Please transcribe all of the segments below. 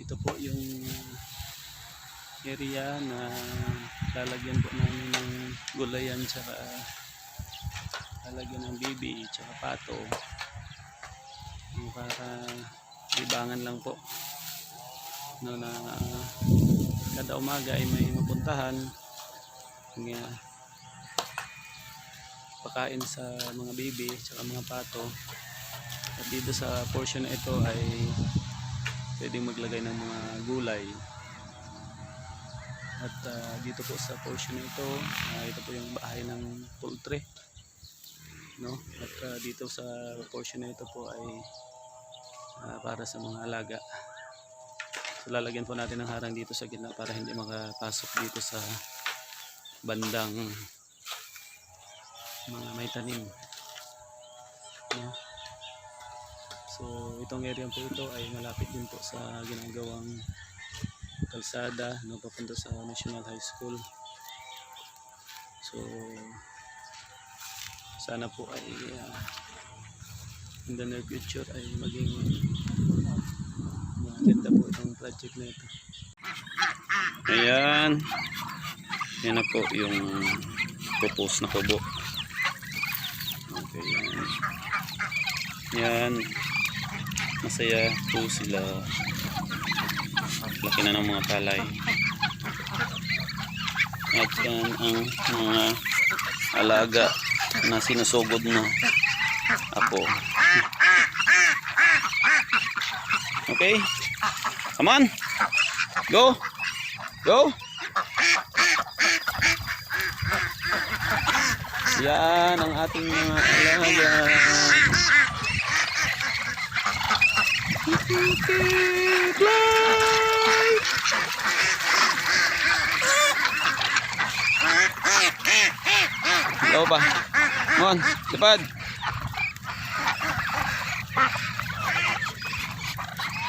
ito po yung area na lalagyan po namin ng gulayan, tsaka lalagyan ng bibi tsaka pato para libangan lang po, no, na kada umaga ay may mapuntahan pakain sa mga bibi tsaka mga pato. At dito sa portion na ito ay pwedeng maglagay ng mga gulay. At dito po sa portion na ito, ito po yung bahay ng poultry, no? At dito sa portion na ito po ay para sa mga alaga. So lalagyan po natin ng harang dito sa gitna para hindi makapasok dito sa bandang mga may tanim, no? So itong area po ito ay malapit din po sa ginagawang kalsada, no, papunta sa National High School. So sana po ay in the near future ay maging maganda po itong project na ito. Ayan, yan na po yung propose na kubo. Okay, yan, masaya po sila, laki na ng mga palay. At yan ang mga alaga na sinusugod na apo. Okay, come on, go, go. Yan ang ating mga alaga. Fly! Go pa. Come on, lipad.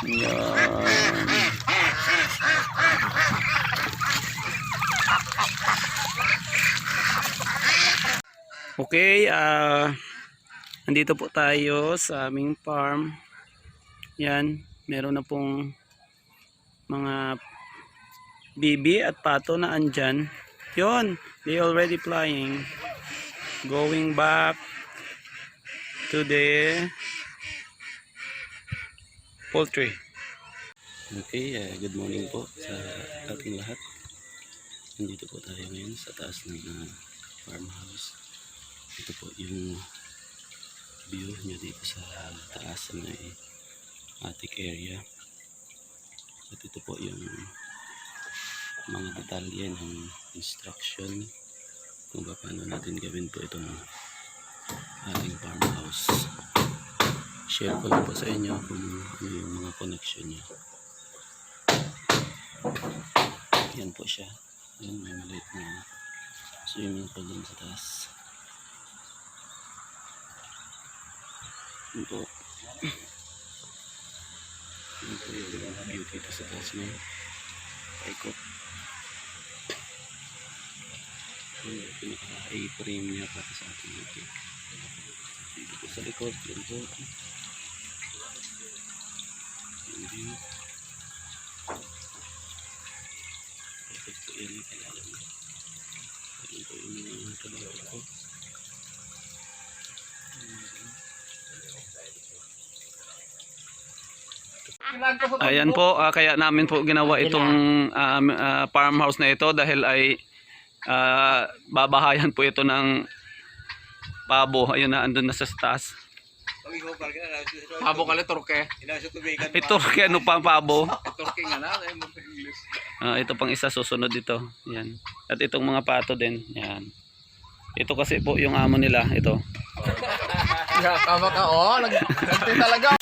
Yan. Okay, nandito po tayo sa aming farm. Yan, meron na pong mga bibi at pato na andyan. Yun, they already flying. Going back to the poultry. Okay, good morning po sa ating lahat. Nandito po tayo ngayon sa taas ng farmhouse. Ito po yung view nyo dito sa taas na attic area. At ito po yung mga detalye ng instruction kung paano natin gawin po itong ating farmhouse. Share ko lang po sa inyo kung ano yung mga connection nya. Yan po siya. Yan, may maliit na swimming pool dun sa taas. Yan po. Yan po yung view dito sa taas na paikot. Yung pinaka-A-frame niya para sa ating YouTube. Dito po sa likod, yan po. Yan din. Paikot po yan yung kailangan. Yan po yung mga kailangan ko. Ayan po, kaya namin po ginawa itong farmhouse na ito dahil ay babahayan po ito ng pabo. Ayun na, andun na sa taas. Pabo kali turke. Turke, ano pang pabo? Turke nga na, Ito pang isa susunod dito. Yan. At itong mga pato din. Yan. Ito kasi po yung amo nila, ito. Tama ka, oh, nagtin talaga.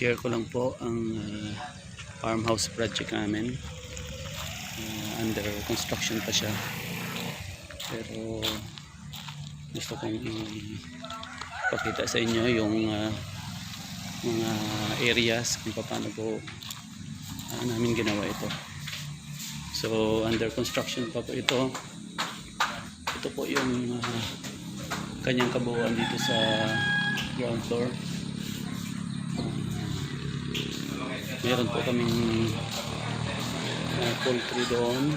share ko lang po ang farmhouse project namin. Under construction pa siya. Pero gusto kong ipakita sa inyo yung mga areas kung paano po namin ginawa ito. So under construction pa po ito. Ito po yung kanyang kabuuan dito sa ground floor. Meron po kaming poultry doon,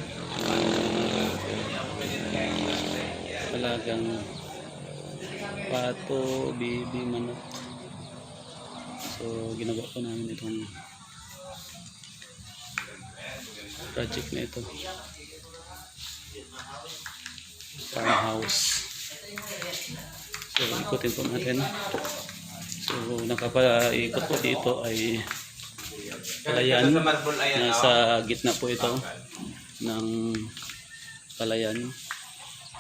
talagang pato, baby, manok. So ginagawa po namin itong project na ito, farmhouse. So ikutin po natin. So nakapaikot po dito ay palayan. Nasa gitna po ito ng palayan.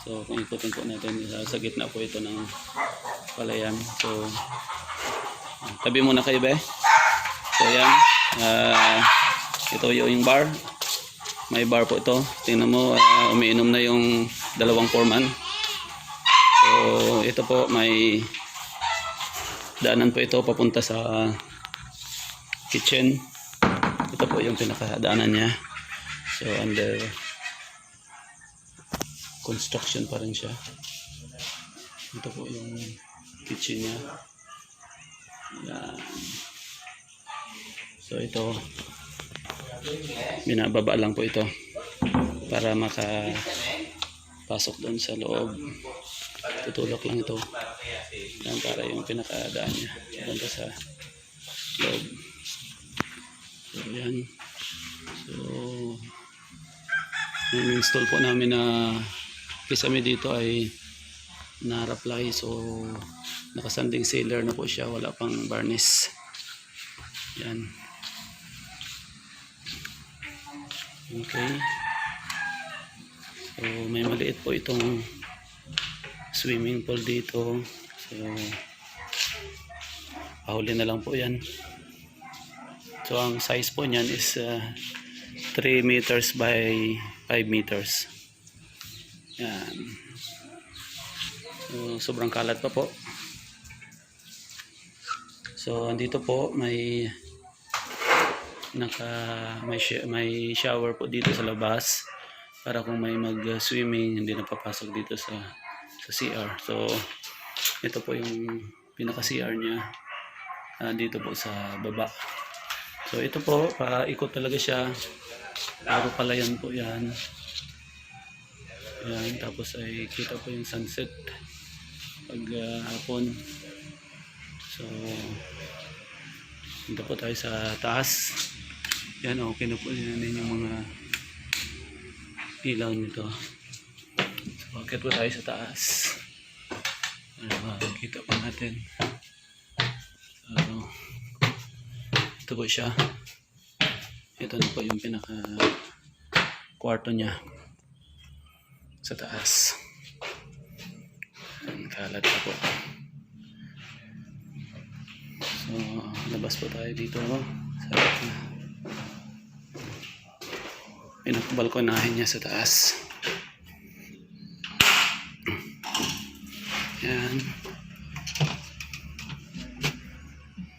So kung ikutin po natin, sa gitna po ito ng palayan. So tabi muna kayo be. So yan, ito yung bar. May bar po ito. Tingnan mo, umiinom na yung dalawang foreman. So ito po, may daanan po ito papunta sa kitchen. Ito po yung pinakadaanan niya. So under construction pa rin siya. Ito po yung kitchen niya. Yan. So ito, binababa lang po ito para makapasok doon sa loob. Tutulak lang ito. Yan, para yung pinakadaan niya doon sa loob. So yan. So yung install po namin na kisame dito ay na-rapply. So nakasanding sealer na po siya, wala pang varnish. Yan. Okay. So may maliit po itong swimming pool dito. So pahuli na lang po yan. So ang size po niyan is 3 meters by 5 meters. Yan. So sobrang kalat pa po. So andito po may may shower po dito sa labas para kung may mag-swimming hindi napapasok dito sa CR. So ito po yung pinaka CR niya dito po sa baba. So ito po, paikot talaga siya. Puro palayan po yan. Yan, tapos ay kita po yung sunset pag hapon. So dito po tayo sa taas. Yan, okay na po din yung mga ilaw nito. So akit po tayo sa taas. Makikita po natin. So ito po siya. Ito na po yung pinaka kwarto niya sa taas. Ang kalat pa po. So labas po tayo dito sa pinakabalkonahin niya sa taas. Yan.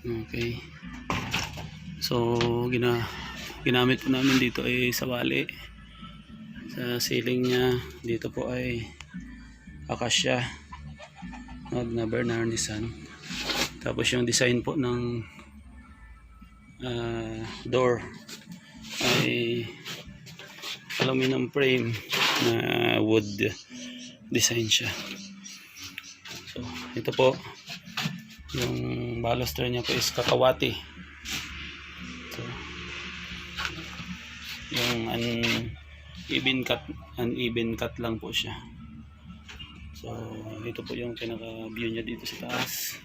Okay. So ginamit po namin dito ay sawali sa ceiling niya. Dito po ay acacia na Bernardisan. Tapos yung design po ng door ay aluminum frame na wood design siya. So ito po yung baluster niya po is kakawati. So yung uneven cut lang po siya. So ito po yung pinaka view niya dito sa taas.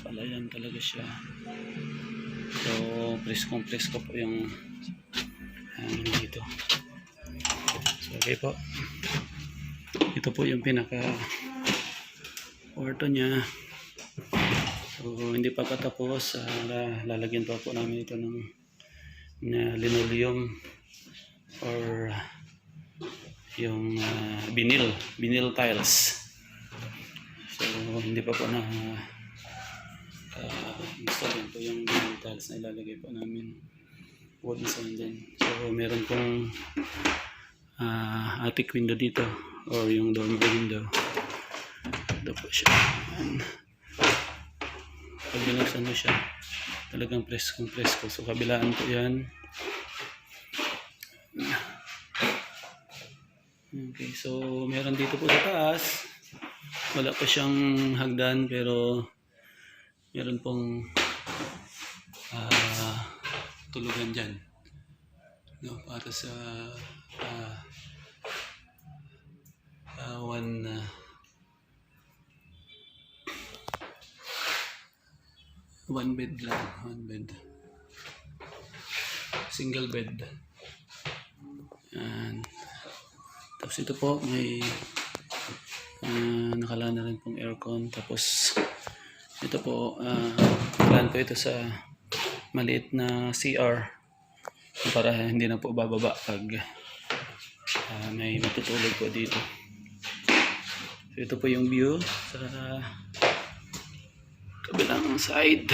Palayan talaga siya. So presko po yung dito. So okay po. Ito po yung pinaka kwarto niya. So hindi pa patapos. Lalagyan pa po namin ito ng linoleum or yung vinyl tiles. So hindi pa po na install yan po yung vinyl tiles na ilalagay po namin, wooden sign din. So meron pong attic window dito or yung dormer window. Ito po siya. Ayan. Pag binuksan mo siya, talagang preskong presko. So kabilaan po yan. Okay, so meron dito po sa taas. Wala pa siyang hagdan pero meron pong tulugan dyan. No, para sa one bed lang. One bed. Single bed. Yan. Tapos ito po may nakala na rin pong aircon. Tapos ito po plan ko ito sa maliit na CR para hindi na po bababa pag may matutulog po dito. So ito po yung view sa kabilang side.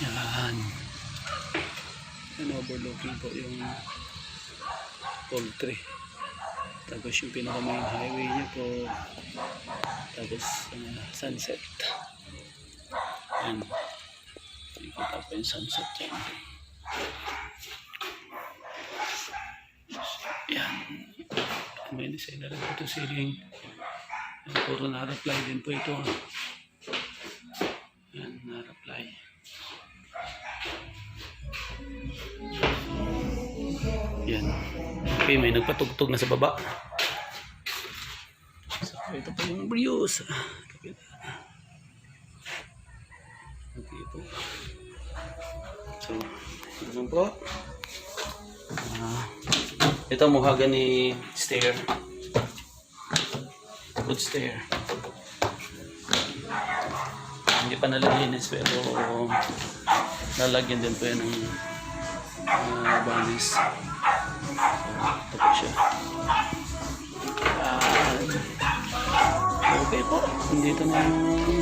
Yan. And overlooking po yung poultry. Tapos yung pinaka-main highway niya po. Tapos sunset. Yan. Nakikita po yung sunset yan. Yan. May design na rin po ito ceiling. Puro na-reply din po ito. Yan, na-reply. Yan. Okay, may nagpatugtog na sa baba. So, ito po yung views. Okay po. So, ano po? Ito mahogany stair. Wood stair. Hindi pa nalilinis pero lalagyan din po yan ng banis. So, ito po siya. Okay po. Nandito na yung